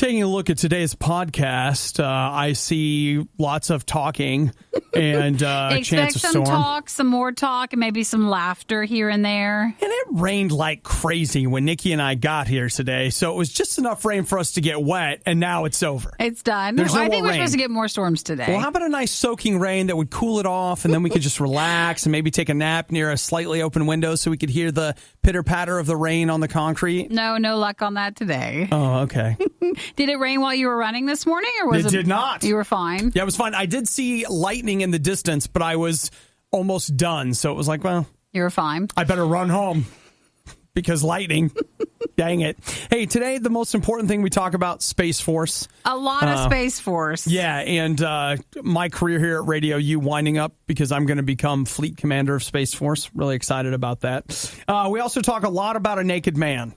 taking a look at today's podcast, I see lots of talking and a chance of storm. Expect some talk, some more talk, and maybe some laughter here and there. And it rained like crazy when Nikki and I got here today, so it was just enough rain for us to get wet, and now it's over. It's done. There's no I think more we're rain. supposed to get more storms today. Well, how about a nice soaking rain that would cool it off, and then we could just relax and maybe take a nap near a slightly open window so we could hear the pitter-patter of the rain on the concrete? No luck on that today. Oh, okay. Did it rain while you were running this morning, or was it? It did not. You were fine? Yeah, it was fine. I did see lightning in the distance, but I was almost done, so it was like, well, You were fine. I better run home because lightning. Dang it. Hey, today the most important thing we talk about, Space Force. A lot of Space Force. Yeah, and my career here at RadioU winding up because I'm going to become Fleet Commander of Space Force. Really excited about that. We also talk a lot about a naked man,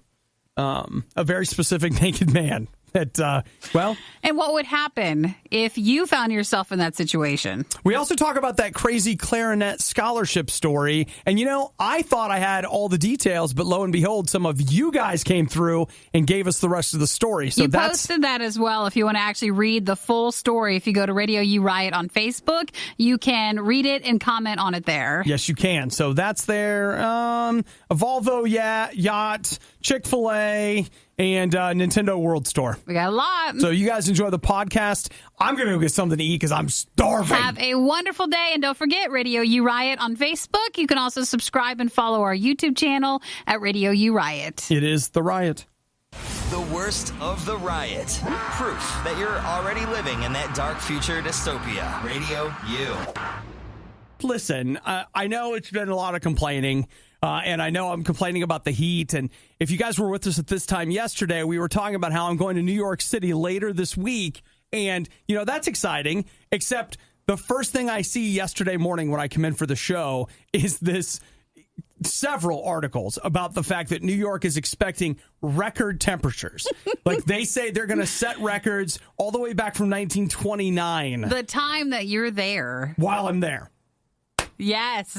a very specific naked man. That, And what would happen if you found yourself in that situation? We also talk about that crazy clarinet scholarship story. And, I thought I had all the details, but lo and behold, some of you guys came through and gave us the rest of the story. So you posted that as well. If you want to actually read the full story, if you go to RadioU RIOT on Facebook, you can read it and comment on it there. Yes, you can. So that's there. A Volvo yacht, Chick-fil-A, and Nintendo World Store. We got a lot. So you guys enjoy the podcast. I'm going to go get something to eat because I'm starving. Have a wonderful day. And don't forget, RadioU RIOT on Facebook. You can also subscribe and follow our YouTube channel at RadioU RIOT. It is the riot. The worst of the riot. Proof that you're already living in that dark future dystopia. Radio U. Listen, I know it's been a lot of complaining. And I know I'm complaining about the heat. And if you guys were with us at this time yesterday, we were talking about how I'm going to New York City later this week. And, that's exciting, except the first thing I see yesterday morning when I come in for the show is several articles about the fact that New York is expecting record temperatures. Like they say they're going to set records all the way back from 1929. The time that you're there. While I'm there. Yes.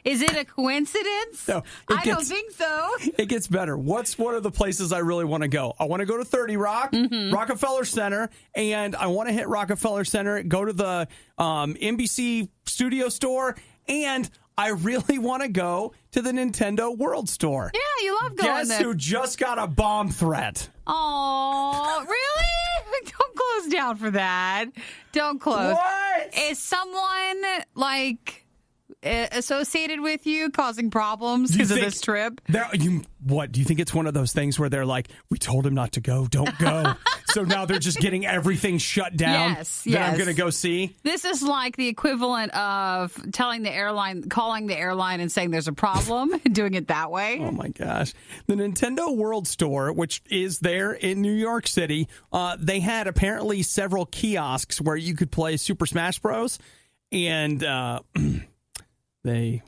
Is it a coincidence? No, I don't think so. It gets better. What's one of the places I really want to go? I want to go to 30 Rock, Rockefeller Center, and I want to hit Rockefeller Center, go to the NBC Studio Store, and I really want to go to the Nintendo World Store. Yeah, you love going Guess there. who just got a bomb threat? Oh, really? Don't close down for that. Don't close. What? Is someone, associated with you causing problems because of this trip? What? Do you think it's one of those things where they're like, we told him not to go, don't go. So now they're just getting everything shut down that I'm going to go see? This is like the equivalent of calling the airline and saying there's a problem and doing it that way. Oh, my gosh. The Nintendo World Store, which is there in New York City, they had apparently several kiosks where you could play Super Smash Bros. And They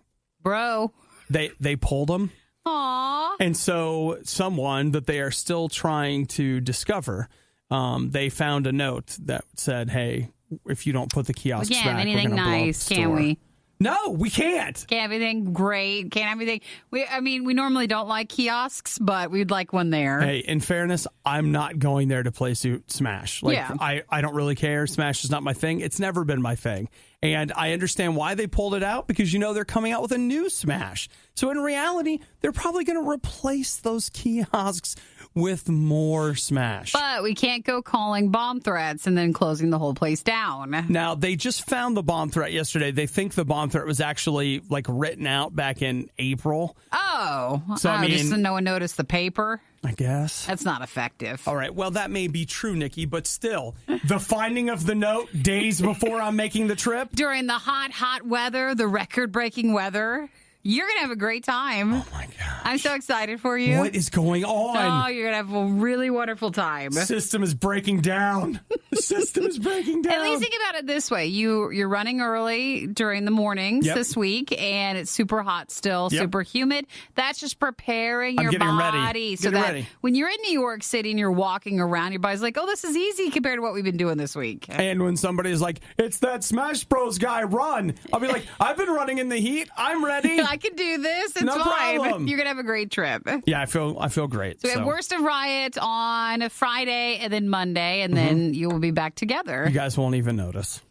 pulled them. Aww. And so someone that they are still trying to discover, they found a note that said, hey, if you don't put the kiosks back, anything we're going to blow up nice, the can store. we? No, we can't. Can't have anything great. Can't have anything. We normally don't like kiosks, but we'd like one there. Hey, in fairness, I'm not going there to play Smash. I don't really care. Smash is not my thing. It's never been my thing. And I understand why they pulled it out because, they're coming out with a new Smash. So in reality, they're probably going to replace those kiosks with more Smash. But we can't go calling bomb threats and then closing the whole place down. Now, they just found the bomb threat yesterday. They think the bomb threat was actually written out back in April. Oh. So, just no one noticed the paper? I guess. That's not effective. All right. Well, that may be true, Nikki, but still, the finding of the note days before I'm making the trip. During the hot weather, the record-breaking weather. You're going to have a great time. Oh, my God. I'm so excited for you. What is going on? Oh, you're going to have a really wonderful time. The system is breaking down. The system is breaking down. At least think about it this way. You're running early during the mornings this week, and it's super hot still, super humid. That's just preparing your body. So that when you're in New York City and you're walking around, your body's like, oh, this is easy compared to what we've been doing this week. And when somebody's like, it's that Smash Bros guy, run. I'll be like, I've been running in the heat. I'm ready. I can do this. It's no fine. problem. You're going to have a great trip. Yeah, I feel great. So we have Worst of Riot on a Friday and then Monday, and then you will be back together. You guys won't even notice.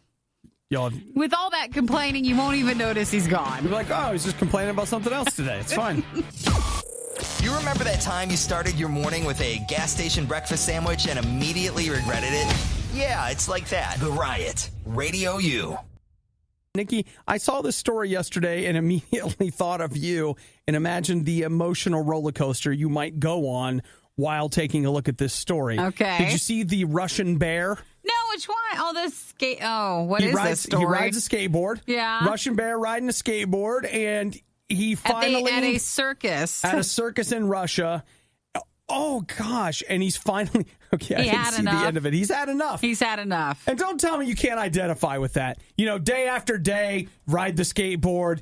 Y'all, with all that complaining, you won't even notice he's gone. You'll be like, oh, he's just complaining about something else today. It's fine. You remember that time you started your morning with a gas station breakfast sandwich and immediately regretted it? Yeah, it's like that. The Riot. RadioU. Nikki, I saw this story yesterday and immediately thought of you and imagined the emotional roller coaster you might go on while taking a look at this story. Okay. Did you see the Russian bear? No, which one? Oh, what is this story? He rides a skateboard. Yeah. Russian bear riding a skateboard, and he finally... At a circus. At a circus in Russia. Oh, gosh. And he's finally... Okay, I didn't see the end of it. He's had enough. He's had enough. And don't tell me you can't identify with that. You know, day after day, ride the skateboard,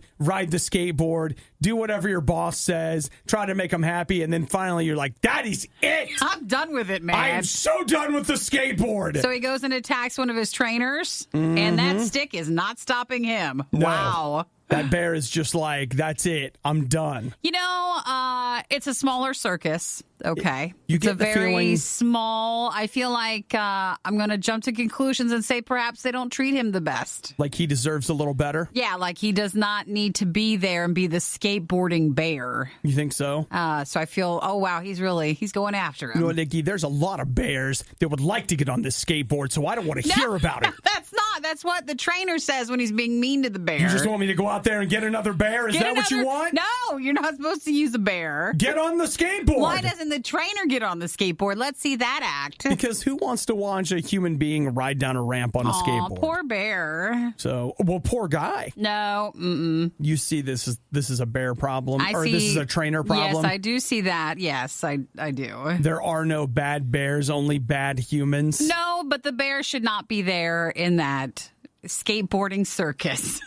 do whatever your boss says, try to make him happy, and then finally you're like, that is it. I'm done with it, man. I am so done with the skateboard. So he goes and attacks one of his trainers, and that stick is not stopping him. No. Wow. That bear is just like, that's it. I'm done. You know, it's a smaller circus. Okay. It's a very small. I feel like I'm going to jump to conclusions and say perhaps they don't treat him the best. Like he deserves a little better? Yeah, like he does not need to be there and be the skateboarding bear. You think so? So I feel, oh, wow, he's going after him. You know what, Nikki? There's a lot of bears that would like to get on this skateboard, so I don't want to hear about it. That's what the trainer says when he's being mean to the bear. You just want me to go out there and get another bear? Is that what you want? No, you're not supposed to use a bear. Get on the skateboard. Why doesn't the trainer get on the skateboard? Let's see that act. Because who wants to watch a human being ride down a ramp on a skateboard? Poor bear. So, well, poor guy. No. You see this is a bear problem? This is a trainer problem? Yes, I do see that. Yes, I do. There are no bad bears, only bad humans? No, but the bear should not be there in that skateboarding circus.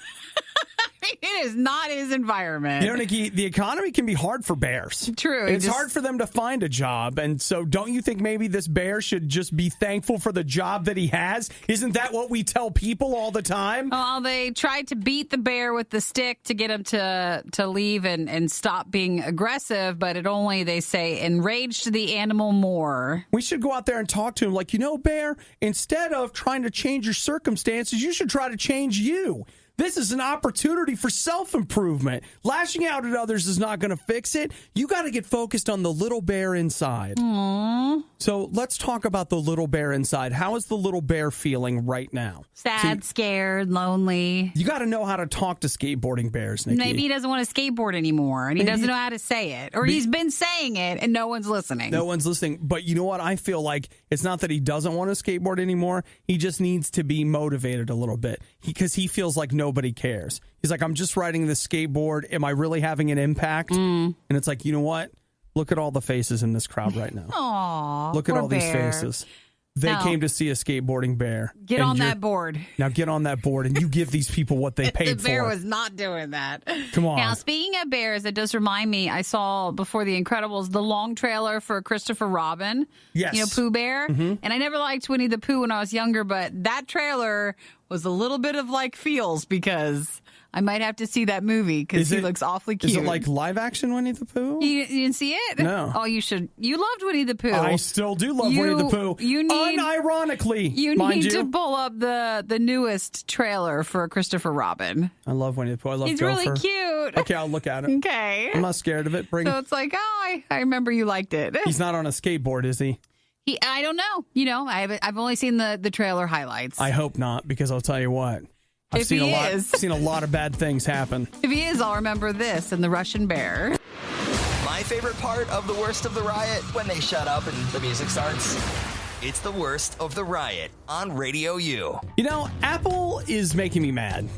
It is not his environment. You know, Nikki, the economy can be hard for bears. True. It's hard for them to find a job. And so don't you think maybe this bear should just be thankful for the job that he has? Isn't that what we tell people all the time? Well, they tried to beat the bear with the stick to get him to leave and stop being aggressive, but it only, they say, enraged the animal more. We should go out there and talk to him like, you know, bear, instead of trying to change your circumstances, you should try to change you. This is an opportunity for self-improvement. Lashing out at others is not going to fix it. You got to get focused on the little bear inside. Aww. So let's talk about the little bear inside. How is the little bear feeling right now? Sad, scared, lonely. You got to know how to talk to skateboarding bears, Nikki. Maybe he doesn't want to skateboard anymore, and he doesn't know how to say it. Or he's been saying it, and no one's listening. No one's listening. But you know what? I feel like it's not that he doesn't want to skateboard anymore. He just needs to be motivated a little bit because he feels like nobody cares. He's like, I'm just riding this skateboard. Am I really having an impact? And it's like, you know what? Look at all the faces in this crowd right now. Aww, look at all bear. these faces. They came to see a skateboarding bear. Get on that board. Now get on that board and you give these people what they paid for. The bear was not doing that. Come on. Now, speaking of bears, it does remind me, I saw before The Incredibles, the long trailer for Christopher Robin. Yes. You know, Pooh Bear. And I never liked Winnie the Pooh when I was younger, but that trailer was a little bit of like feels because I might have to see that movie because he looks awfully cute. Is it like live action Winnie the Pooh? You didn't see it? No. Oh, you should. You loved Winnie the Pooh. I still do love Winnie the Pooh. Unironically, you need to pull up the newest trailer for Christopher Robin. I love Winnie the Pooh. I love He's Gopher. really cute. Okay, I'll look at it. Okay. I'm not scared of it. So it's like, oh, I remember you liked it. He's not on a skateboard, is he? I don't know. You know, I've only seen the trailer highlights. I hope not, because I'll tell you what. I've seen a lot of bad things happen. If he is, I'll remember this and the Russian bear. My favorite part of the Worst of the Riot, when they shut up and the music starts. It's the Worst of the Riot on RadioU. You know, Apple is making me mad.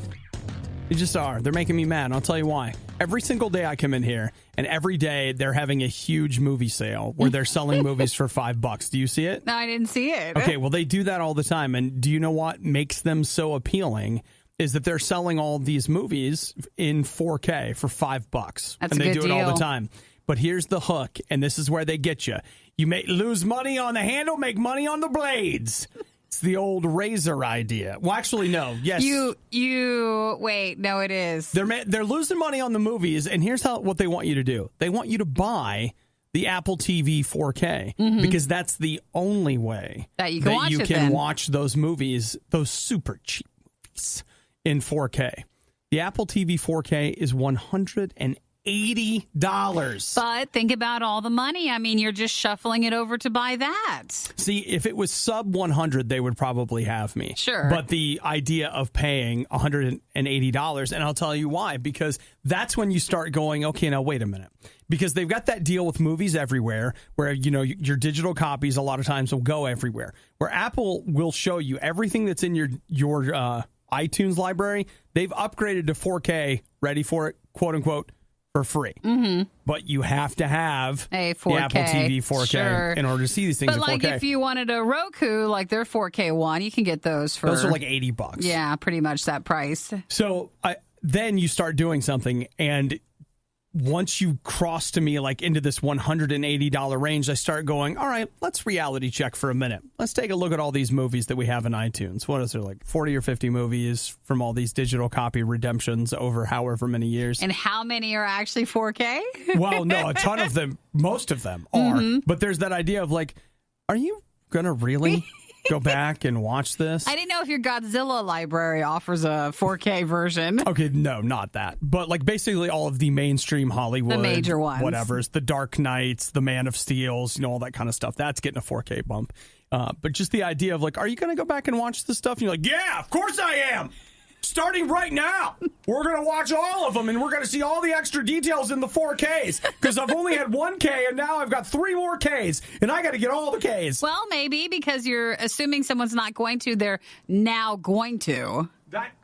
They just are. They're making me mad, and I'll tell you why. Every single day I come in here, and every day they're having a huge movie sale where they're selling movies for $5. Do you see it? No, I didn't see it. Okay, well, they do that all the time, and do you know what makes them so appealing? Is that they're selling all these movies in 4K for $5. That's and a they good do it all deal. the time. But here's the hook, and this is where they get you. You may lose money on the handle, make money on the blades. It's the old razor idea. Well, actually, no. Yes. Wait, no, it is. They're losing money on the movies, and here's what they want you to do. They want you to buy the Apple TV 4K because that's the only way that you can watch those movies, those super cheap movies in 4K. The Apple TV 4K is $180. But think about all the money. I mean, you're just shuffling it over to buy that. See, if it was sub 100, they would probably have me. Sure. But the idea of paying $180, and I'll tell you why, because that's when you start going, okay, now wait a minute. Because they've got that deal with movies everywhere where, your digital copies a lot of times will go everywhere. Where Apple will show you everything that's in your iTunes library. They've upgraded to 4K, ready for it, quote unquote, for free. But you have to have a 4K. The Apple TV 4K in order to see these things in 4K. But if you wanted a Roku, like their 4K one, you can get those for... Those are like $80. Yeah, pretty much that price. So then you start doing something, and once you cross to me like into this $180 range, I start going, all right, let's reality check for a minute. Let's take a look at all these movies that we have in iTunes. What is there, like 40 or 50 movies from all these digital copy redemptions over however many years? And how many are actually 4K? Well, no, a ton of them, most of them are. But there's that idea of like, are you going to really go back and watch this? I didn't know if your Godzilla library offers a 4K version. Okay, no, not that. But like basically all of the mainstream Hollywood, the major ones, whatever's, the Dark Knights, the Man of Steels, all that kind of stuff. That's getting a 4K bump. But just the idea of like, are you going to go back and watch this stuff? And you're like, yeah, of course I am. Starting right now, we're going to watch all of them, and we're going to see all the extra details in the 4Ks, because I've only had 1K, and now I've got 3 more Ks, and I got to get all the Ks. Well, maybe because you're assuming someone's not going to, they're now going to.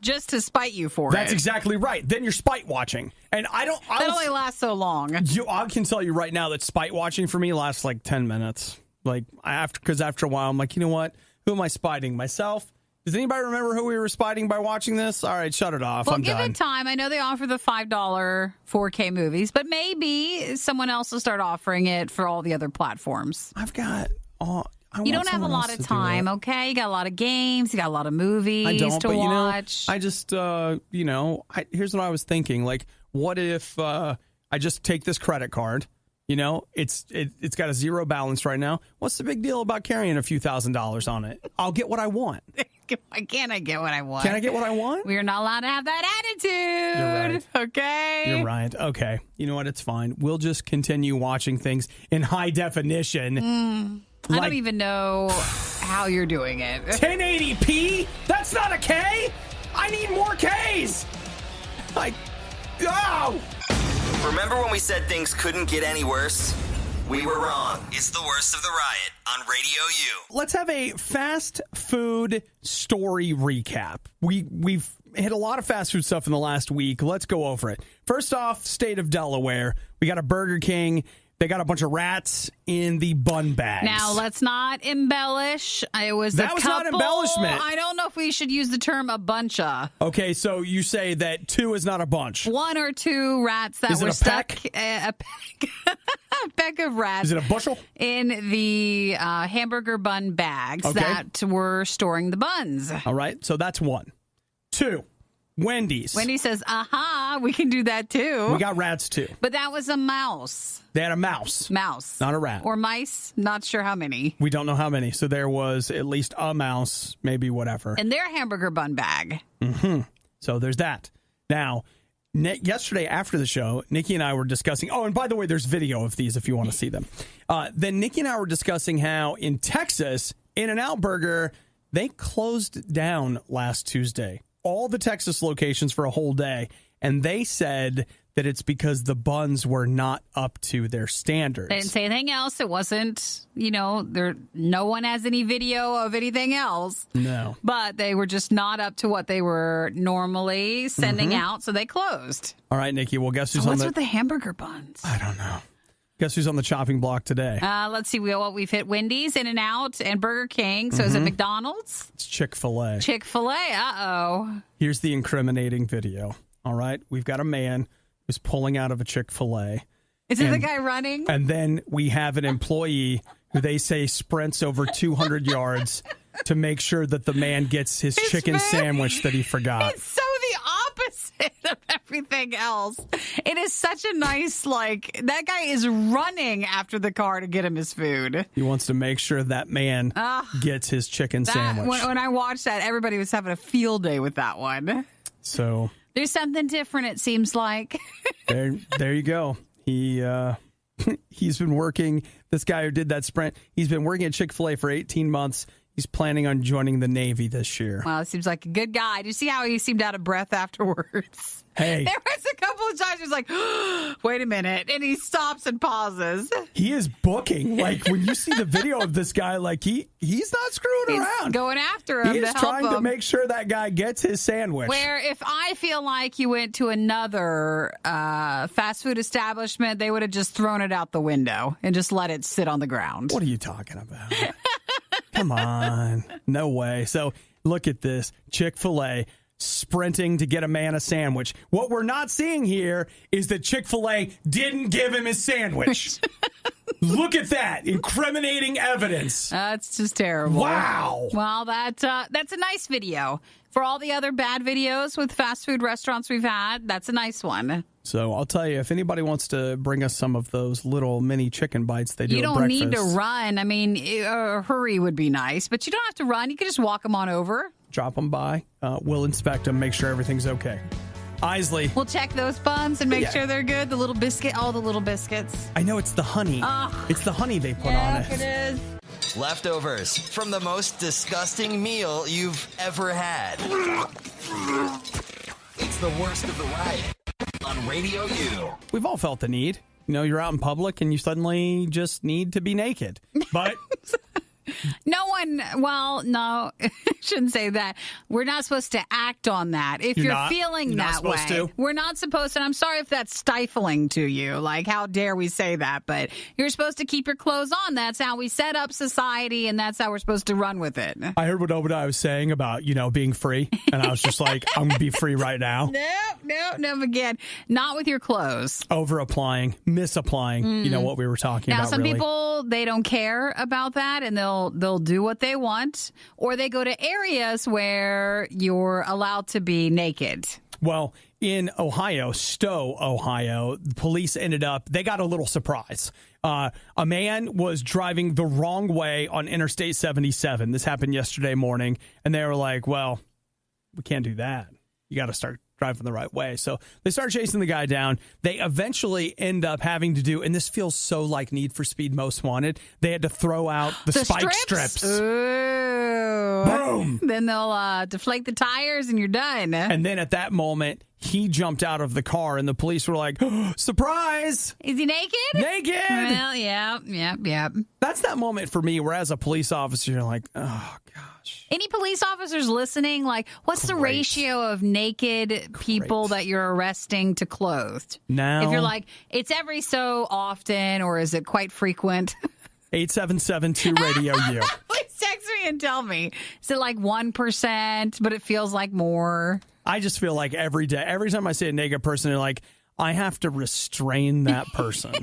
Just to spite you for That's exactly right. Then you're spite watching. And that only lasts so long. I can tell you right now that spite watching for me lasts like 10 minutes. Because after a while, I'm like, you know what? Who am I spiting? Myself? Does anybody remember who we were spiting by watching this? All right, shut it off. Well, I'm give done. it time. I know they offer the $5 4K movies, but maybe someone else will start offering it for all the other platforms. I've got you don't have a lot of time, okay? You got a lot of games, you got a lot of movies to watch. I just, here's what I was thinking. Like, what if I just take this credit card? It's got a zero balance right now. What's the big deal about carrying a few $1,000s on it? I'll get what I want. Why can't I get what I want? Can I get what I want? We're not allowed to have that attitude. You're right. Okay. You're right. Okay. You know what? It's fine. We'll just continue watching things in high definition. I don't even know how you're doing it. 1080p? That's not a K? I need more Ks. Remember when we said things couldn't get any worse? We were wrong. It's the worst of the riot on RadioU. Let's have a fast food story recap. We've hit a lot of fast food stuff in the last week. Let's go over it. First off, state of Delaware. We got a Burger King. They got a bunch of rats in the bun bags. Now, let's not embellish. That was not embellishment. I don't know if we should use the term a bunch of. Okay, so you say that 2 is not a bunch. 1 or 2 rats that were stuck. A peck of rats. Is it a bushel? In the hamburger bun bags that were storing the buns. All right, so that's 1. 2. Wendy's. Wendy says, aha, we can do that too. We got rats too. But that was a mouse. They had a mouse. Mouse. Not a rat. Or mice. Not sure how many. We don't know how many. So there was at least a mouse, maybe whatever. In their hamburger bun bag. So there's that. Now, yesterday after the show, Nikki and I were discussing, and by the way, there's video of these if you want to see them. Then Nikki and I were discussing how in Texas, In-N-Out Burger, they closed down last Tuesday. All the Texas locations for a whole day, and they said that it's because the buns were not up to their standards. They didn't say anything else. It wasn't, no one has any video of anything else. No. But they were just not up to what they were normally sending out, so they closed. All right, Nikki, well, guess who's what's with the hamburger buns? I don't know. Guess who's on the chopping block today? Let's see. We've hit Wendy's, In-N-Out, and Burger King. So is it McDonald's? It's Chick-fil-A. Chick-fil-A. Uh-oh. Here's the incriminating video. All right. We've got a man who's pulling out of a Chick-fil-A. Is it the guy running? And then we have an employee who they say sprints over 200 yards to make sure that the man gets his chicken sandwich that he forgot. It's so the opposite of everything else. It is such a nice, that guy is running after the car to get him his food. He wants to make sure that man gets his chicken sandwich. When I watched that, everybody was having a field day with that one. So there's something different, it seems like. There you go. He's been working, this guy who did that sprint, he's been working at Chick-fil-A for 18 months. He's planning on joining the Navy this year. Well, it seems like a good guy. Do you see how he seemed out of breath afterwards? Hey. There was a couple of times he was like, wait a minute. And he stops and pauses. He is booking. Like, when you see the video of this guy, he's not screwing around. Going after him. He's trying to make sure that guy gets his sandwich. Where if I feel like you went to another fast food establishment, they would have just thrown it out the window and just let it sit on the ground. What are you talking about? Come on. No way. So look at this. Chick-fil-A sprinting to get a man a sandwich. What we're not seeing here is that Chick-fil-A didn't give him his sandwich. Look at that. Incriminating evidence. That's just terrible. Wow. Well, that's a nice video. For all the other bad videos with fast food restaurants we've had, that's a nice one. So I'll tell you, if anybody wants to bring us some of those little mini chicken bites they do at breakfast. You don't need to run. I mean, a hurry would be nice, but you don't have to run. You can just walk them on over. Drop them by. We'll inspect them, make sure everything's okay. Isley. We'll check those buns and make sure they're good. The little biscuit, all the little biscuits. I know it's the honey. It's the honey they put on it. It is. Leftovers from the most disgusting meal you've ever had. It's the worst of the riot on RadioU. We've all felt the need. You're out in public and you suddenly just need to be naked. But no, I shouldn't say that. We're not supposed to act on that. If you're feeling that way, we're not supposed to. And I'm sorry if that's stifling to you. Like, how dare we say that? But you're supposed to keep your clothes on. That's how we set up society, and that's how we're supposed to run with it. I heard what Obadiah was saying about, being free. And I was just like, I'm going to be free right now. No, again. Not with your clothes. Over-applying, misapplying, what we were talking about. Now, some people, they don't care about that, and they'll do what they want, or they go to areas where you're allowed to be naked. Well, in Ohio, Stowe, Ohio, the police they got a little surprise. A man was driving the wrong way on Interstate 77. This happened yesterday morning, and they were like, well, we can't do that. You got to start driving the right way. So they start chasing the guy down. They eventually end up having to do, and this feels so like Need for Speed Most Wanted, they had to throw out the spike strips. Ooh. Boom! Then they'll deflate the tires and you're done. And then at that moment, he jumped out of the car and the police were like, oh, surprise! Is he naked? Naked! Well, yeah. That's that moment for me where as a police officer, you're like, oh, gosh. Any police officers listening, what's the ratio of naked people that you're arresting to clothed? Now, if you're like, it's every so often, or is it quite frequent? 877-2-RADIO-U. Please text me and tell me. Is it 1%, but it feels like more? I just feel like every day, every time I see a naked person, they're like, I have to restrain that person.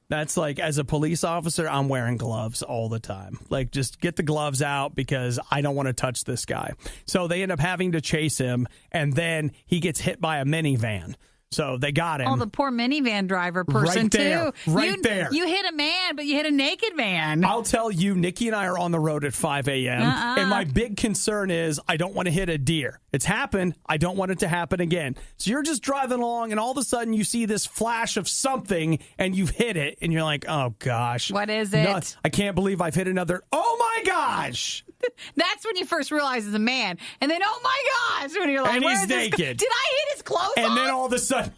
That's as a police officer, I'm wearing gloves all the time. Just get the gloves out because I don't want to touch this guy. So they end up having to chase him, and then he gets hit by a minivan. So they got him. Oh, the poor minivan driver person, too. Right there. You hit a man, but you hit a naked man. I'll tell you, Nikki and I are on the road at 5 a.m., and my big concern is I don't want to hit a deer. It's happened. I don't want it to happen again. So you're just driving along, and all of a sudden you see this flash of something, and you've hit it, and you're like, oh, gosh. What is it? I can't believe I've hit another. Oh, my gosh. That's when you first realize it's a man. And then, oh, my gosh, when you're like, and he's naked. Did I hit his clothes off? And then all of a sudden,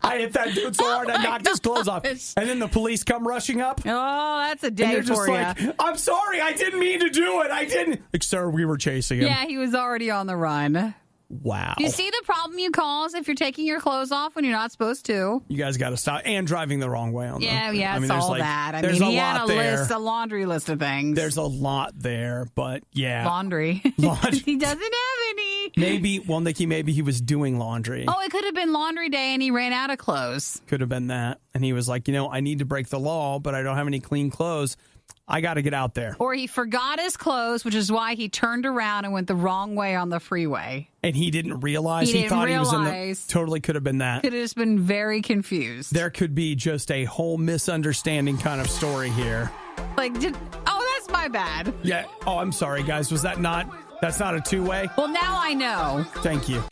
I hit that dude so hard I knocked his clothes off. And then the police come rushing up. Oh, that's a day and they're for just you. I'm sorry, I didn't mean to do it. I didn't. Sir, we were chasing him. Yeah, he was already on the run. Wow. You see the problem you cause if you're taking your clothes off when you're not supposed to? You guys got to stop. And driving the wrong way on them. Yeah, it's all that. I mean, he had a laundry list of things. There's a lot there, but yeah. Laundry. He doesn't have any. Nikki, maybe he was doing laundry. Oh, it could have been laundry day and he ran out of clothes. Could have been that. And he was like, I need to break the law, but I don't have any clean clothes. I got to get out there. Or he forgot his clothes, which is why he turned around and went the wrong way on the freeway. And he didn't realize? He thought he was in the... Totally could have been that. Could have just been very confused. There could be just a whole misunderstanding kind of story here. Like, that's my bad. Yeah. Oh, I'm sorry, guys. Was that not... That's not a two-way? Well, now I know. Thank you.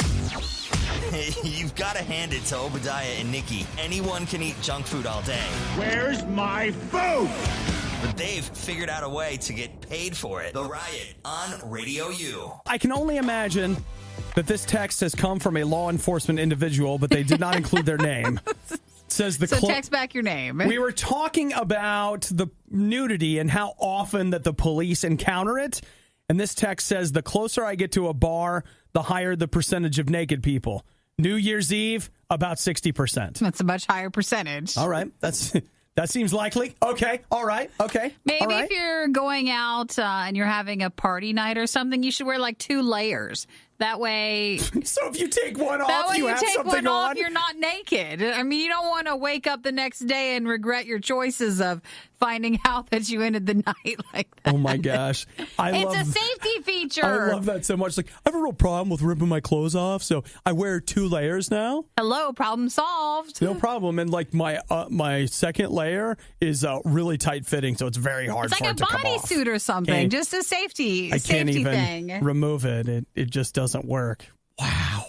You've got to hand it to Obadiah and Nikki. Anyone can eat junk food all day. Where's my food? But they've figured out a way to get paid for it. The Riot on RadioU. I can only imagine that this text has come from a law enforcement individual, but they did not include their name. It says text back your name. We were talking about the nudity and how often that the police encounter it. And this text says, the closer I get to a bar, the higher the percentage of naked people. New Year's Eve, about 60%. That's a much higher percentage. All right. That seems likely. Okay. All right. Okay. Maybe if you're going out and you're having a party night or something, you should wear like 2 layers. That way... So if you take one off, you have something on? You're not naked. I mean, you don't want to wake up the next day and regret your choices of finding out that you ended the night like that. Oh, my gosh. It's a safety feature. I love that so much. Like, I have a real problem with ripping my clothes off, so I wear 2 layers now. Hello, problem solved. No problem. And, like, my second layer is really tight-fitting, so it's very hard for it to come off. It's like a bodysuit or something, just a safety thing. I can't even remove it. It just doesn't work. Wow.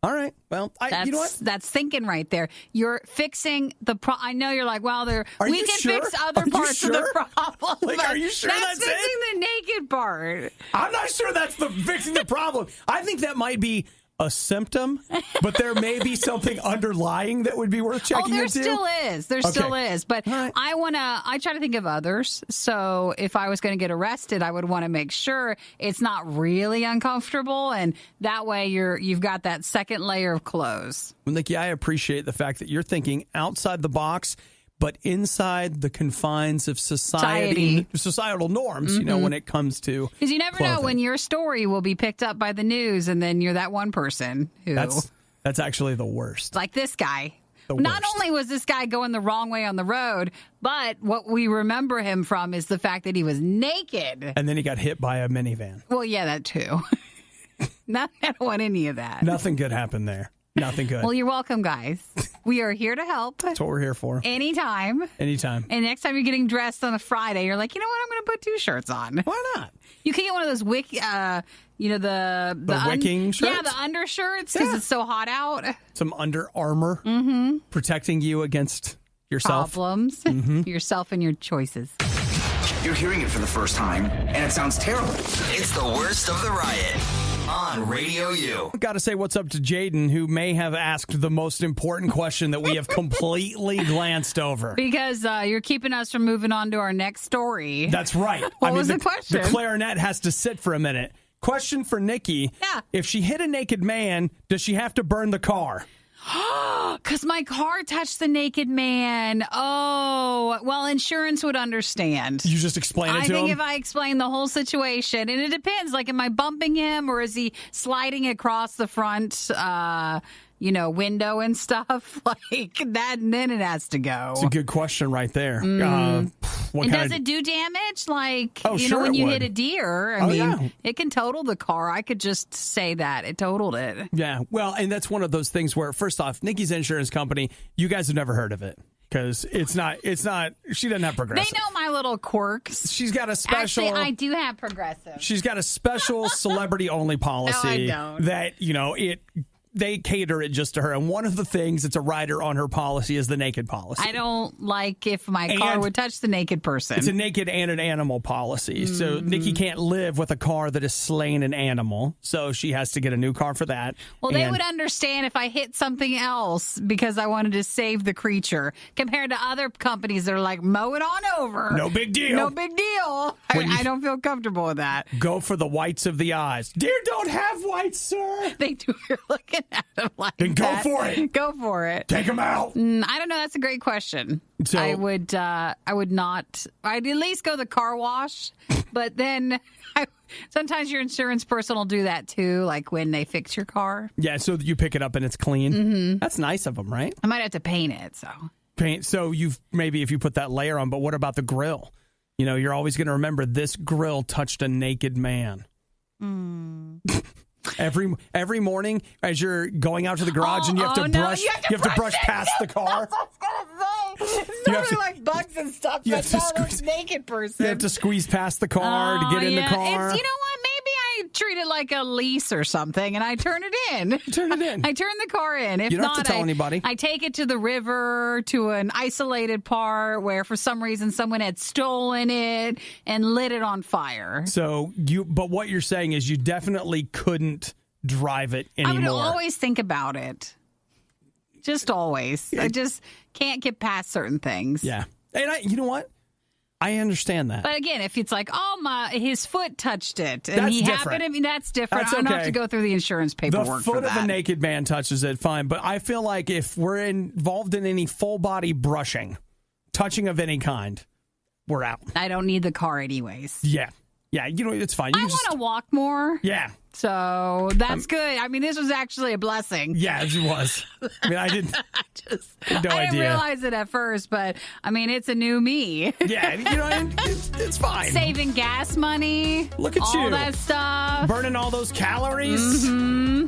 All right. Well, you know what? That's thinking right there. You're fixing the problem. I know you're like, well, we can fix other parts of the problem. Like, are you sure that's fixing it? The naked part. I'm not sure that's fixing the problem. I think that might be a symptom, but there may be something underlying that would be worth checking into. Still is. There still is. But right. I try to think of others. So if I was going to get arrested, I would want to make sure it's not really uncomfortable. And that way you've got that second layer of clothes. Well, Nikki, I appreciate the fact that you're thinking outside the box, but inside the confines of societal norms, when it comes to because you never know when your story will be picked up by the news, and then you're that one person who... That's actually the worst. Like this guy. Not only was this guy going the wrong way on the road, but what we remember him from is the fact that he was naked. And then he got hit by a minivan. Well, yeah, that too. I don't want any of that. Nothing good happened there. Nothing good. Well, you're welcome, guys. We are here to help. That's what we're here for. Anytime. And next time you're getting dressed on a Friday, you're like, you know what? I'm going to put 2 shirts on. Why not? You can get one of those the wicking shirts? Yeah, the undershirts because it's so hot out. Some Under Armour protecting you against yourself. Problems. Yourself and your choices. You're hearing it for the first time, and it sounds terrible. It's the worst of the Riot on RadioU. I've got to say what's up to Jaden, who may have asked the most important question that we have completely glanced over. Because you're keeping us from moving on to our next story. That's right. What was the question? The clarinet has to sit for a minute. Question for Nikki. Yeah. If she hit a naked man, does she have to burn the car? Because my car touched the naked man. Oh, well, insurance would understand. You just explain it to him? I think if I explain the whole situation, and it depends, like, am I bumping him or is he sliding across the front, window and stuff like that, and then it has to go. It's a good question right there. Does it do damage? Like, when you hit a deer, I mean, it can total the car. I could just say that. It totaled it. Yeah. Well, and that's one of those things where, first off, Nikki's insurance company, you guys have never heard of it. Because it's not, she doesn't have Progressive. They know my little quirks. She's got a special. Actually, I do have Progressive. She's got a special celebrity-only policy. No, I don't. That, they cater it just to her. And one of the things that's a rider on her policy is the naked policy. I don't like if my car would touch the naked person. It's a naked and an animal policy. So Nikki can't live with a car that is slain an animal. So she has to get a new car for that. Well, they would understand if I hit something else because I wanted to save the creature compared to other companies that are like, mow it on over. No big deal. No big deal. I don't feel comfortable with that. Go for the whites of the eyes. Deer don't have whites, sir. They do. You're looking at them like then that. Go for it. Go for it. Take them out. I don't know. That's a great question. So, I would not. I'd at least go the car wash, but then sometimes your insurance person will do that too, like when they fix your car. Yeah, so you pick it up and it's clean. That's nice of them, right? I might have to paint it. So if you put that layer on, but what about the grill? you're always going to remember this grill touched a naked man. Every morning as you're going out to the garage and you have to brush past the car. It's normally like bugs and stuff, but not a naked person. You have to squeeze past the car to get in the car. You know what? Maybe I treat it like a lease or something, and I turn it in. I turn the car in. If you don't not, have to tell anybody. I take it to the river, to an isolated part where for some reason someone had stolen it and lit it on fire. But what you're saying is you definitely couldn't drive it anymore. I would always think about it. Just always. I just can't get past certain things. Yeah. And you know what? I understand that. But again, if it's like, his foot touched it, and that's different. That's different. I don't have to go through the insurance paperwork for that. The foot of a naked man touches it, fine. But I feel like if we're involved in any full body brushing, touching of any kind, we're out. I don't need the car anyways. Yeah. Yeah, it's fine. I want to walk more. Yeah. So that's good. I mean, this was actually a blessing. Yeah, it was. I mean, I didn't. I didn't realize it at first, but I mean, it's a new me. Yeah, it's fine. Saving gas money. Look at all that stuff. Burning all those calories. Mm-hmm.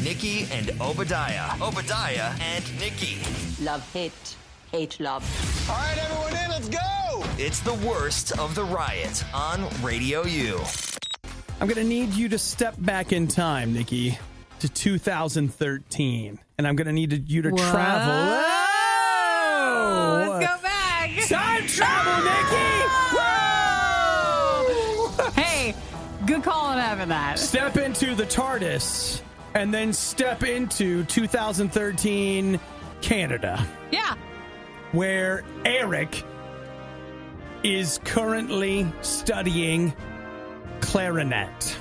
Nikki and Obadiah. Obadiah and Nikki. Love, hate. Hate, love. All right, everyone in, let's go. It's the worst of the riot on RadioU. I'm going to need you to step back in time, Nikki, to 2013. And I'm going to need you to travel. Whoa! Let's go back. Time travel, Nikki! Whoa! Hey, good call on having that. Step into the TARDIS and then step into 2013 Canada. Yeah. Where Eric is currently studying clarinet.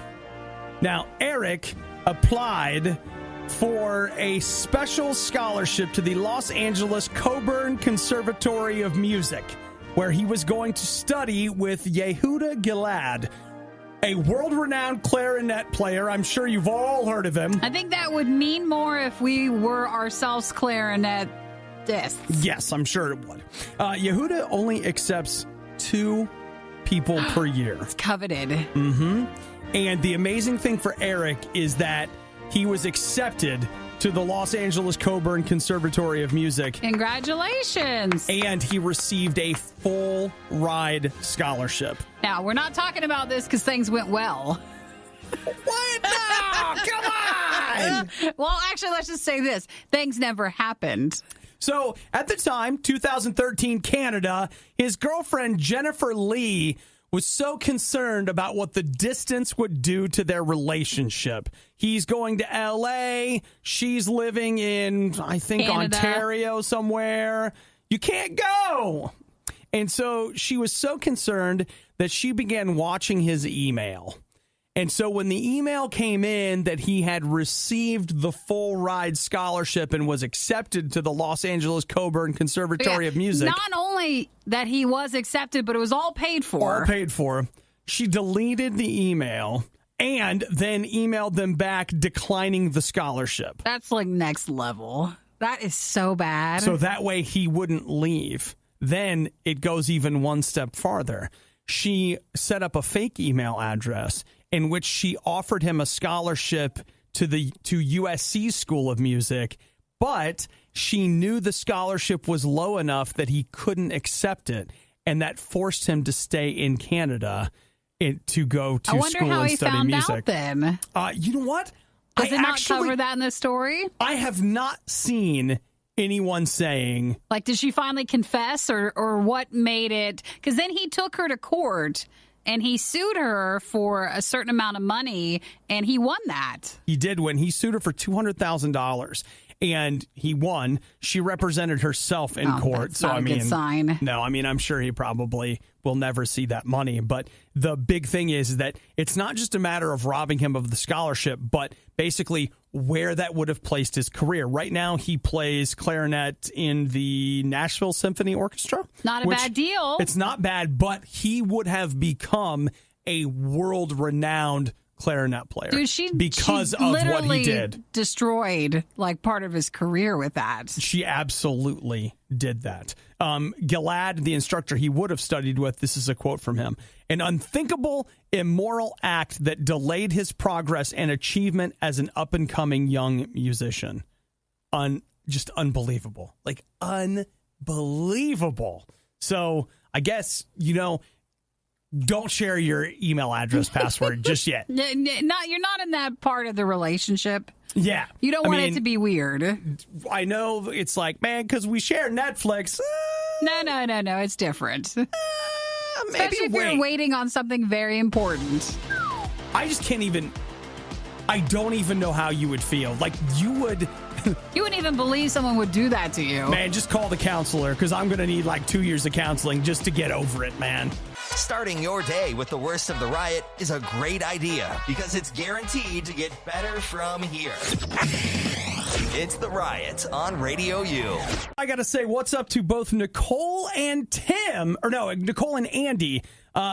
Now, Eric applied for a special scholarship to the Los Angeles Coburn Conservatory of Music, where he was going to study with Yehuda Gilad, a world-renowned clarinet player. I'm sure you've all heard of him. I think that would mean more if we were ourselves clarinetists. Yes, I'm sure it would. Yehuda only accepts 2 people per year. It's coveted. Mm-hmm. And the amazing thing for Eric is that he was accepted to the Los Angeles Coburn Conservatory of Music. Congratulations. And he received a full ride scholarship. Now, we're not talking about this because things went well. What? No! Come on! Well, actually, let's just say this. Things never happened. So, at the time, 2013 Canada, his girlfriend Jennifer Lee was so concerned about what the distance would do to their relationship. He's going to L.A., she's living in, I think, Canada. Ontario somewhere. You can't go! And so she was so concerned that she began watching his email. And so when the email came in that he had received the full ride scholarship and was accepted to the Los Angeles Coburn Conservatory of Music. Not only that he was accepted, but it was all paid for. All paid for. She deleted the email and then emailed them back declining the scholarship. That's like next level. That is so bad. So that way he wouldn't leave. Then it goes even one step farther. She set up a fake email address in which she offered him a scholarship to USC School of Music, but she knew the scholarship was low enough that he couldn't accept it, and that forced him to stay in Canada to go to school and study music. I wonder how he found out then. You know what? Does it not cover that in the story? I have not seen anyone saying... Like, did she finally confess, or what made it... Because then he took her to court... And he sued her for a certain amount of money, and he won that. He did win. He sued her for $200,000, and he won. She represented herself in court. That's not a good sign. No, I mean, I'm sure he probably will never see that money. But the big thing is that it's not just a matter of robbing him of the scholarship, but basically where that would have placed his career. Right now, he plays clarinet in the Nashville Symphony Orchestra. Not a bad deal. It's not bad, but he would have become a world-renowned clarinet player. Dude, she because of what he did. Destroyed like part of his career with that. She absolutely did that. Gilad, the instructor he would have studied with, this is a quote from him: "An unthinkable, immoral act that delayed his progress and achievement as an up-and-coming young musician." Just unbelievable. Like, unbelievable. So I guess, don't share your email address password just yet. You're not in that part of the relationship. Yeah. You don't want it to be weird. I know it's like, man, because we share Netflix. No. It's different. Maybe especially if you're waiting on something very important. I just can't even. I don't even know how you would feel. Like, you would. You wouldn't even believe someone would do that to you. Man, just call the counselor, because I'm going to need like 2 years of counseling just to get over it, man. Starting your day with the worst of the Riot is a great idea, because it's guaranteed to get better from here. It's the Riot on RadioU. I got to say, what's up to both Nicole and Nicole and Andy,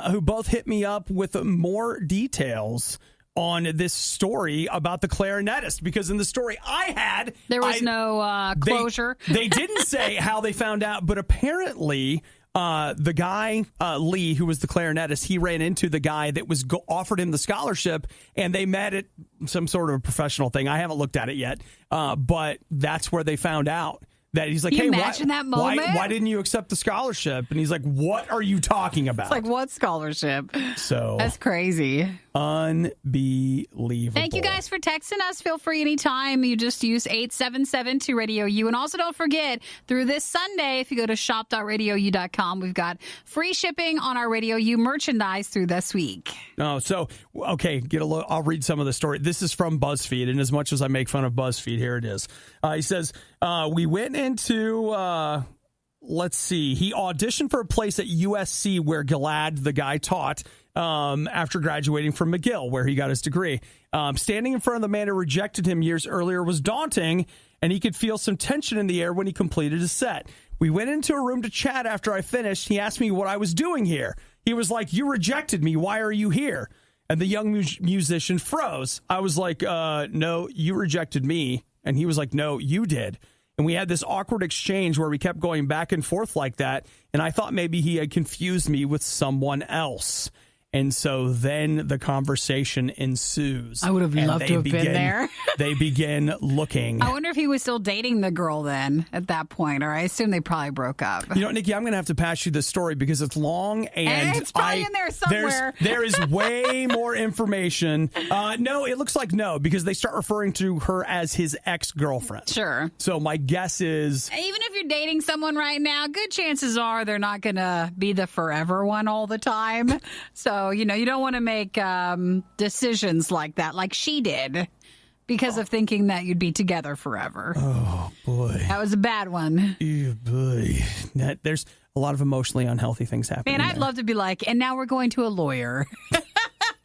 who both hit me up with more details on this story about the clarinetist, because in the story I had, there was no closure. They didn't say how they found out, but apparently the guy, Lee, who was the clarinetist, he ran into the guy that was offered him the scholarship, and they met at some sort of a professional thing. I haven't looked at it yet, but that's where they found out. That he's like, hey, why didn't you accept the scholarship? And he's like, what are you talking about? It's like, what scholarship? So that's crazy. Unbelievable. Thank you guys for texting us. Feel free anytime. You just use 877 to RadioU. And also don't forget, through this Sunday, if you go to shop.radiou.com, we've got free shipping on our RadioU merchandise through this week. Oh, so, okay, I'll read some of the story. This is from BuzzFeed, and as much as I make fun of BuzzFeed, here it is. He says, we went into, let's see, he auditioned for a place at USC where Gilad, the guy, taught after graduating from McGill, where he got his degree. Standing in front of the man who rejected him years earlier was daunting, and he could feel some tension in the air when he completed his set. We went into a room to chat after I finished. He asked me what I was doing here. He was like, you rejected me. Why are you here? And the young musician froze. I was like, no, you rejected me. And he was like, no, you did. And we had this awkward exchange where we kept going back and forth like that. And I thought maybe he had confused me with someone else. And so then the conversation ensues. I would have loved to have been there. They begin looking. I wonder if he was still dating the girl then at that point, or I assume they probably broke up. Nikki, I'm going to have to pass you this story because it's long and it's probably in there somewhere. There is way more information. No, it looks like no, because they start referring to her as his ex-girlfriend. Sure. So my guess is, even if you're dating someone right now, good chances are they're not going to be the forever one all the time. So, you don't want to make decisions like that, like she did, because of thinking that you'd be together forever. Oh, boy. That was a bad one. Oh, boy. There's a lot of emotionally unhealthy things happening. Man, I'd love to be like, and now we're going to a lawyer.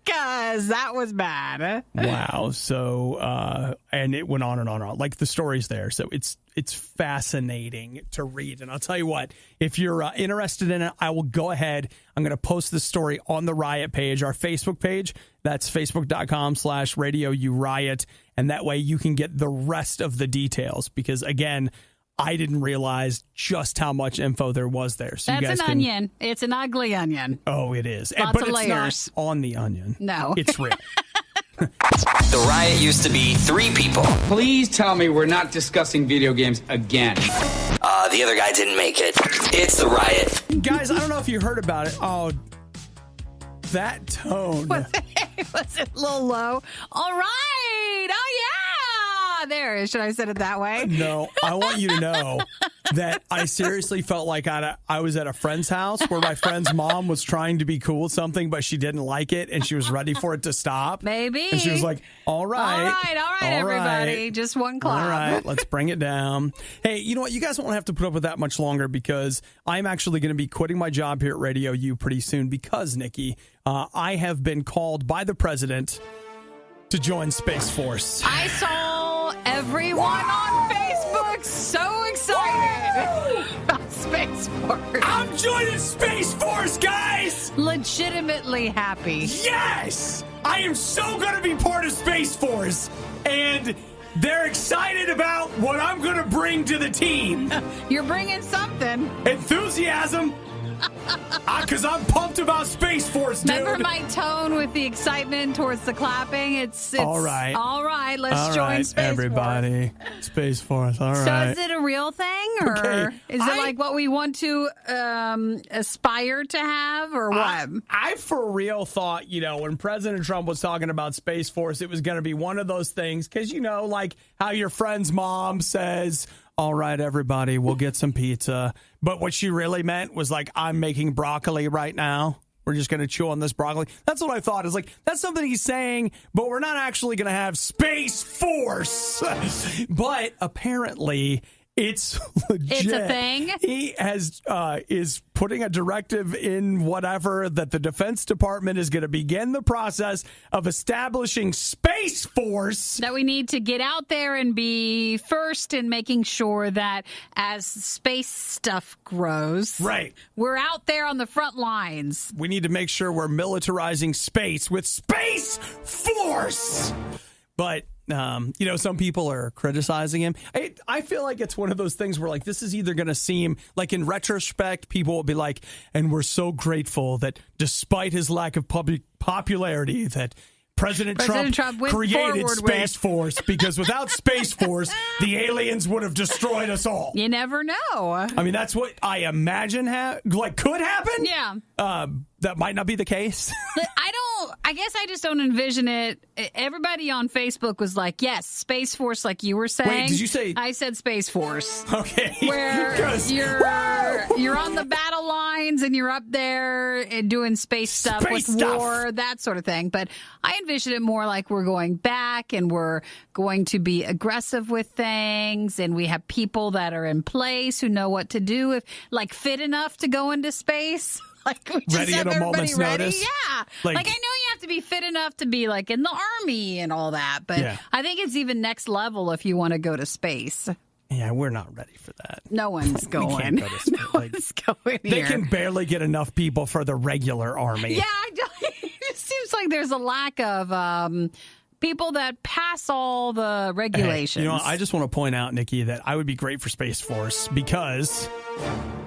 Because that was bad. Wow. So, and it went on and on and on. Like, the story's there. So it's fascinating to read. And I'll tell you what, if you're interested in it, I will go ahead. I'm going to post this story on the Riot page, our Facebook page. That's facebook.com/RadioU Riot. And that way you can get the rest of the details. Because, again, I didn't realize just how much info there was there. So that's you guys onion. It's an ugly onion. Oh, it is. Lots but of it's layers. Not on the onion. No. It's real. The Riot used to be 3 people. Please tell me we're not discussing video games again. The other guy didn't make it. It's the Riot. Guys, I don't know if you heard about it. Oh, that tone. Was it a little low? All right. Oh, yeah. There. Should I have said it that way? No. I want you to know that I seriously felt like I was at a friend's house where my friend's mom was trying to be cool with something, but she didn't like it, and she was ready for it to stop. Maybe. And she was like, all right, everybody. Just one clap. All right, let's bring it down. Hey, you know what? You guys won't have to put up with that much longer, because I'm actually going to be quitting my job here at RadioU pretty soon because, Nikki, I have been called by the president to join Space Force. I saw everyone on Facebook so excited about Space Force. I'm joining Space Force, guys! Legitimately happy. Yes! I am so going to be part of Space Force. And they're excited about what I'm going to bring to the team. You're bringing something. Enthusiasm. Because I'm pumped about Space Force, dude. Remember my tone with the excitement towards the clapping? It's all right. All right, let's join Space everybody. Force. Space Force, all right. So is it a real thing? Or is it like what we want to aspire to have, or what? I for real thought, when President Trump was talking about Space Force, it was going to be one of those things. Because, like how your friend's mom says, all right, everybody, we'll get some pizza. But what she really meant was like, I'm making broccoli right now. We're just going to chew on this broccoli. That's what I thought. Is like, that's something he's saying, but we're not actually going to have Space Force. But apparently it's legit. It's a thing. He is putting a directive in whatever that the Defense Department is going to begin the process of establishing Space Force. That we need to get out there and be first in making sure that as space stuff grows, right, we're out there on the front lines. We need to make sure we're militarizing space with Space Force. But some people are criticizing him. I feel like it's one of those things where, like, this is either going to seem like in retrospect, people will be like, and we're so grateful that despite his lack of public popularity, that President Trump created Space Force, because without Space Force, the aliens would have destroyed us all. You never know. I mean, that's what I imagine could happen. Yeah. That might not be the case. I guess I just don't envision it. Everybody on Facebook was like, yes, Space Force, like you were saying. Wait, did you say? I said Space Force. Okay. Where you're on the battle lines and you're up there and doing space stuff with war, that sort of thing. But I envision it more like we're going back and we're going to be aggressive with things, and we have people that are in place who know what to do, if like fit enough to go into space. Like, we just ready have at a moment's ready. notice. Yeah. Like, I know you have to be fit enough to be like in the army and all that, but I think it's even next level if you want to go to space. Yeah, we're not ready for that. No one's going. We can't go to space. One's going here. They can barely get enough people for the regular army. Yeah, it just seems like there's a lack of people that pass all the regulations. Hey, I just want to point out, Nikki, that I would be great for Space Force because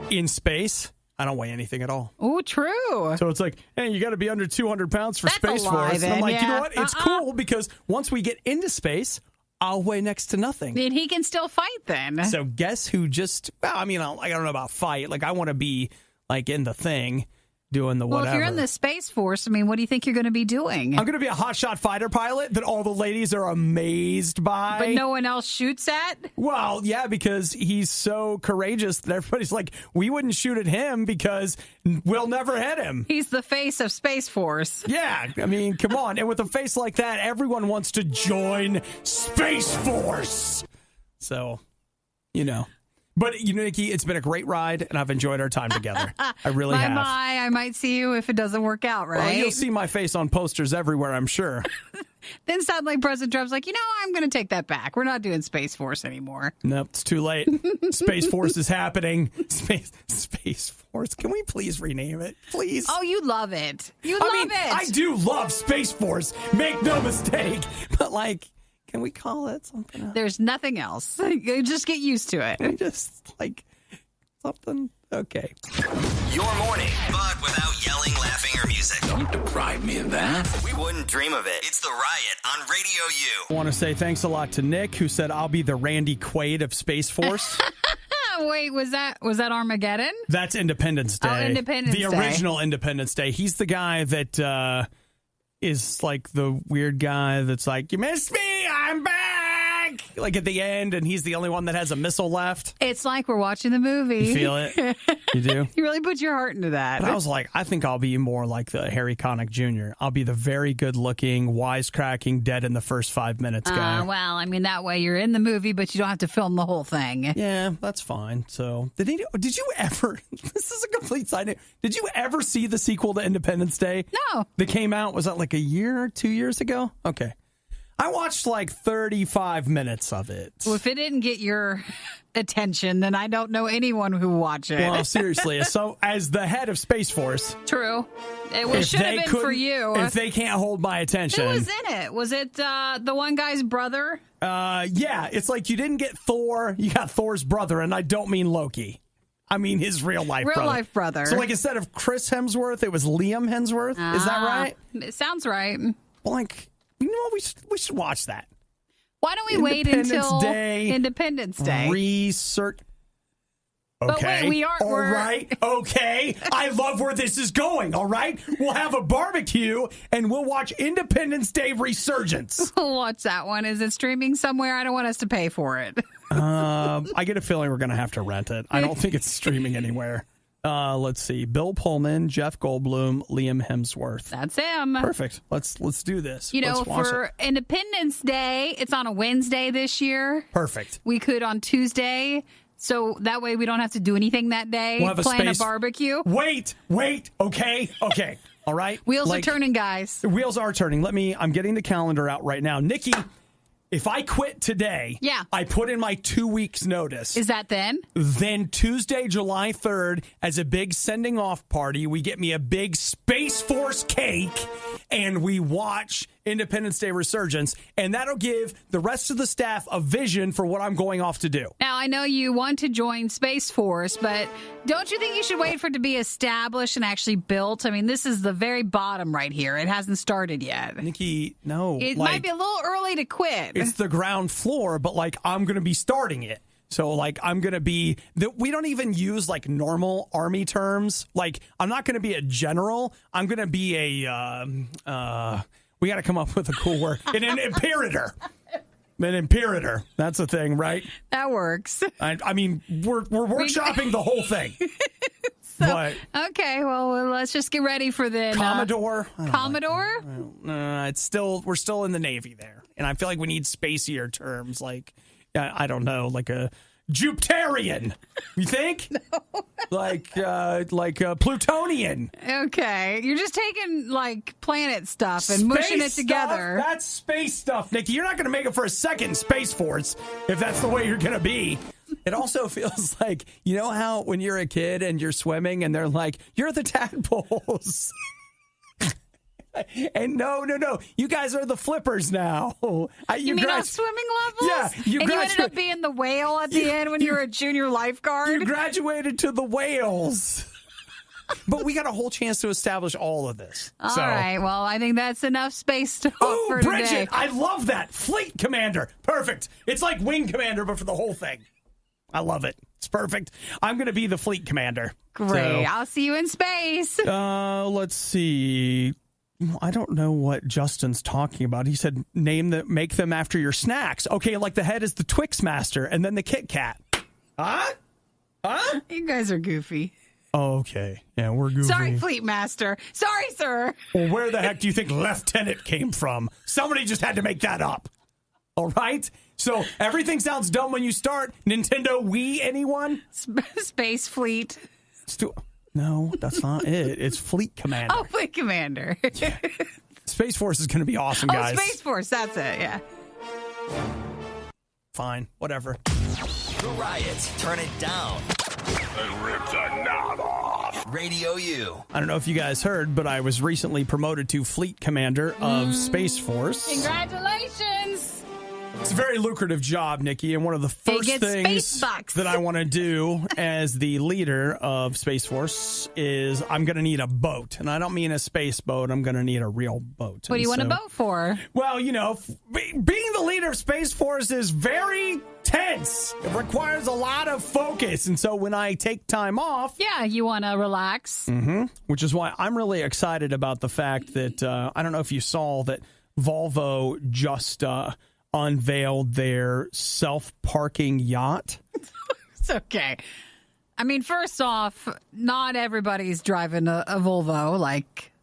in space, I don't weigh anything at all. Oh, true. So it's like, hey, you got to be under 200 pounds for Space Force. Then, and I'm like, you know what? It's cool because once we get into space, I'll weigh next to nothing. And he can still fight then. So guess who I don't know about fight. Like, I want to be like in the thing. Doing the whatever. Well, if you're in the Space Force, I mean, what do you think you're going to be doing? I'm going to be a hotshot fighter pilot that all the ladies are amazed by. But no one else shoots at? Well, yeah, because he's so courageous that everybody's like, we wouldn't shoot at him because we'll never hit him. He's the face of Space Force. Yeah, I mean, come on. And with a face like that, everyone wants to join Space Force. So, But, Nikki, it's been a great ride, and I've enjoyed our time together. I really have. I might see you if it doesn't work out, right? Well, you'll see my face on posters everywhere, I'm sure. Then suddenly President Trump's like, I'm going to take that back. We're not doing Space Force anymore. Nope, it's too late. Space Force is happening. Space Force. Can we please rename it? Please? Oh, you love it. You love it. I do love Space Force. Make no mistake. But, can we call it something else? There's nothing else. You just get used to it. Just something. Okay. Your morning, but without yelling, laughing, or music. Don't deprive me of that. We wouldn't dream of it. It's The Riot on Radio U. I want to say thanks a lot to Nick, who said I'll be the Randy Quaid of Space Force. Wait, was that Armageddon? That's Independence Day. Oh, Independence Day. The original Independence Day. He's the guy that is like the weird guy that's like, you missed me, I'm back. Like at the end, and he's the only one that has a missile left. It's like we're watching the movie. You feel it? You do? You really put your heart into that. But I was like, I think I'll be more like the Harry Connick Jr. I'll be the very good-looking, wisecracking, dead in the first 5 minutes guy. Well, I mean, that way you're in the movie, but you don't have to film the whole thing. Yeah, that's fine. So, did you ever, this is a complete side note, did you ever see the sequel to Independence Day? No. That came out, was that like a year or 2 years ago? Okay. I watched like 35 minutes of it. Well, if it didn't get your attention, then I don't know anyone who watched it. Well, seriously. So, as the head of Space Force. True. It should have been for you. If they can't hold my attention. Who was in it? Was it the one guy's brother? Yeah. It's like you didn't get Thor. You got Thor's brother, and I don't mean Loki. I mean his real-life brother. So, like, instead of Chris Hemsworth, it was Liam Hemsworth. Is that right? It sounds right. Well, like, you know what? We should watch that. Why don't we wait until Independence Day? Research. Okay. But wait, we aren't. All right. Okay. I love where this is going. All right. We'll have a barbecue and we'll watch Independence Day Resurgence. We'll watch that one. Is it streaming somewhere? I don't want us to pay for it. I get a feeling we're going to have to rent it. I don't think it's streaming anywhere. Let's see. Bill Pullman, Jeff Goldblum, Liam Hemsworth. That's him. Perfect. Let's do this. You know, for Independence Day, it's on a Wednesday this year. Perfect. We could on Tuesday, so that way we don't have to do anything that day. We'll have plan a barbecue. Wait. Okay. All right. Wheels are turning, guys. The wheels are turning. I'm getting the calendar out right now. Nikki, if I quit today, I put in my 2 weeks notice. Is that then? Then Tuesday, July 3rd, as a big sending off party, we get me a big Space Force cake and we watch Independence Day Resurgence. And that'll give the rest of the staff a vision for what I'm going off to do. Now, I know you want to join Space Force, but don't you think you should wait for it to be established and actually built? I mean, this is the very bottom right here. It hasn't started yet. Nikki, no. It might be a little early to quit. It's the ground floor, but I'm going to be starting it. So, I'm going to be, we don't even use, normal Army terms. I'm not going to be a general. I'm going to be we got to come up with a cool word. An imperator. An imperator. That's a thing, right? That works. I mean, we're workshopping the whole thing. Okay, well, let's just get ready for the Commodore. Commodore? We're still in the Navy there. And I feel like we need spacier terms I don't know, like a Jupiterian. You think? No. like Plutonian. Okay. You're just taking planet stuff and mushing it together. That's space stuff, Nikki. You're not going to make it for a second Space Force if that's the way you're going to be. It also feels like, you know how when you're a kid and you're swimming and they're like, you're the tadpoles. And no. You guys are the flippers now. You mean on swimming levels? Yeah. You ended up being the whale at the end when you were a junior lifeguard? You graduated to the whales. But we got a whole chance to establish all of this. All right. Well, I think that's enough space to for Bridget, today. I love that. Fleet Commander. Perfect. It's like Wing Commander, but for the whole thing. I love it. It's perfect. I'm going to be the Fleet Commander. Great. I'll see you in space. Let's see. I don't know what Justin's talking about. He said, make them after your snacks. Okay, like the head is the Twix Master and then the Kit Kat. Huh? You guys are goofy. Oh, okay. Yeah, we're goofy. Sorry, Fleet Master. Sorry, sir. Well, where the heck do you think Lieutenant came from? Somebody just had to make that up. All right? So everything sounds dumb when you start. Nintendo Wii, anyone? Space Fleet. No, that's not it. It's Fleet Commander. Oh, Fleet Commander. Yeah. Space Force is going to be awesome, guys. Space Force, that's it, yeah. Fine, whatever. The Riot, turn it down. And rip the knob off. RadioU. I don't know if you guys heard, but I was recently promoted to Fleet Commander of Space Force. Congratulations. It's a very lucrative job, Nikki, and one of the first things that I want to do as the leader of Space Force is I'm going to need a boat. And I don't mean a space boat. I'm going to need a real boat. What do you want a boat for? Well, being the leader of Space Force is very tense. It requires a lot of focus. And so when I take time off... Yeah, you want to relax. Mm-hmm. Which is why I'm really excited about the fact that, I don't know if you saw that Volvo just... unveiled their self-parking yacht. It's okay. I mean, first off, not everybody's driving a Volvo.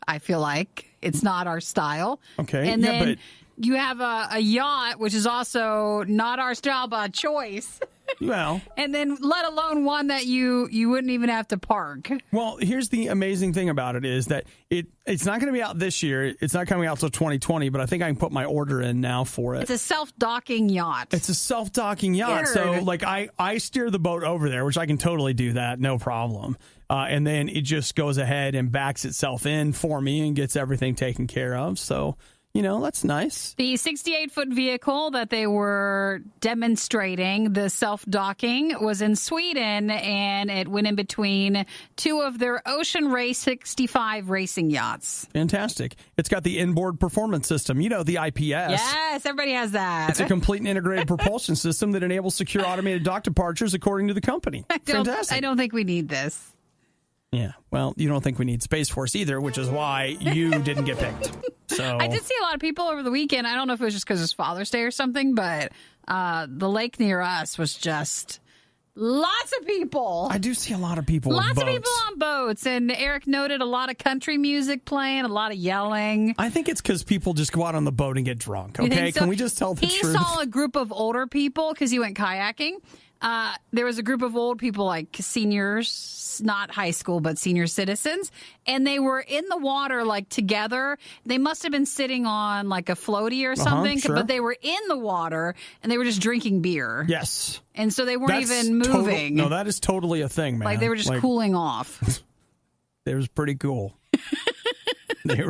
I feel like it's not our style. Okay. And then you have a yacht, which is also not our style by choice. Well, and then let alone one that you wouldn't even have to park. Well, here's the amazing thing about it is that it's not going to be out this year. It's not coming out till 2020, but I think I can put my order in now for it. It's a self-docking yacht. It's a self-docking yacht. Weird. So, like, I steer the boat over there, which I can totally do that, no problem. And then it just goes ahead and backs itself in for me and gets everything taken care of. So, that's nice. The 68-foot vehicle that they were demonstrating, the self-docking, was in Sweden, and it went in between two of their Ocean Race 65 racing yachts. Fantastic. It's got the inboard performance system, the IPS. Yes, everybody has that. It's a complete and integrated propulsion system that enables secure automated dock departures according to the company. Fantastic. I don't think we need this. Yeah, well, you don't think we need Space Force either, which is why you didn't get picked. So I did see a lot of people over the weekend. I don't know if it was just because it's Father's Day or something, but the lake near us was just lots of people. I do see a lot of people Lots on boats. of people on boats. And Eric noted a lot of country music playing, a lot of yelling. I think it's because people just go out on the boat and get drunk, okay? So? Can we just tell the truth? He saw a group of older people because he went kayaking. There was a group of old people, like seniors, not high school, but senior citizens, and they were in the water, like, together. They must have been sitting on, like, a floaty or something, sure. but they were in the water, and they were just drinking beer. Yes. And so they weren't even moving. No, that is totally a thing, man. Like, they were just cooling off. It was pretty cool. They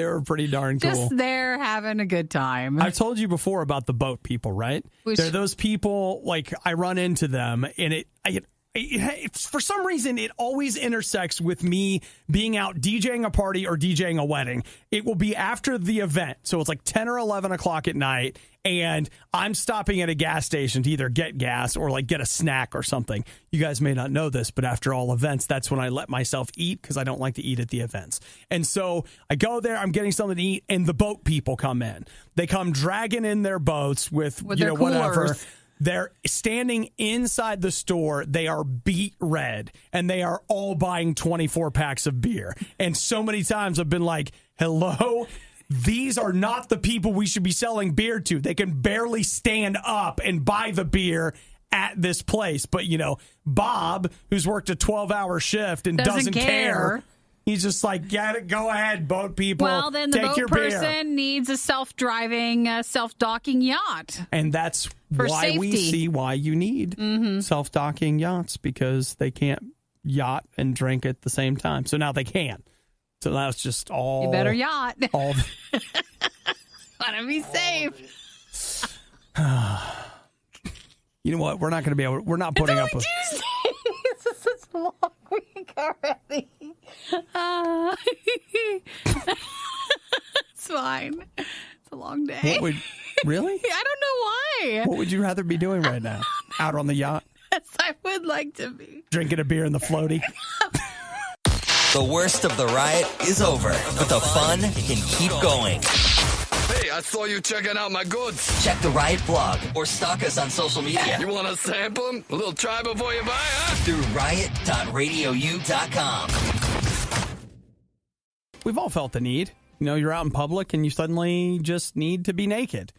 were pretty darn cool. Just there having a good time. I've told you before about the boat people, right? They're those people, like, I run into them, and for some reason, it always intersects with me being out DJing a party or DJing a wedding. It will be after the event. So it's like 10 or 11 o'clock at night, and I'm stopping at a gas station to either get gas or, like, get a snack or something. You guys may not know this, but after all events, that's when I let myself eat because I don't like to eat at the events. And so I go there, I'm getting something to eat, and the boat people come in. They come dragging in their boats with their whatever. They're standing inside the store. They are beet red, and they are all buying 24 packs of beer. And so many times I've been like, hello? These are not the people we should be selling beer to. They can barely stand up and buy the beer at this place. But, Bob, who's worked a 12-hour shift and doesn't care. He's just like, go ahead, boat people. Well, then the boat person beer. Needs a self-driving, self-docking yacht. And that's for why safety. we see why you need self-docking yachts, because they can't yacht and drink at the same time. So now they can. So now it's just all... You better yacht. All Want to be safe. You know what? We're not going to be able... We're not putting up with... This is such a long week already. It's fine. It's a long day. Really? I don't know why. What would you rather be doing right now? Out on the yacht? Yes, I would like to be. Drinking a beer in the floaty? The worst of the riot is over, but the fun can keep going. Hey, I saw you checking out my goods. Check the Riot blog or stalk us on social media. You want to sample them? A little try before you buy, huh? Through riot.radiou.com. We've all felt the need. You're out in public and you suddenly just need to be naked.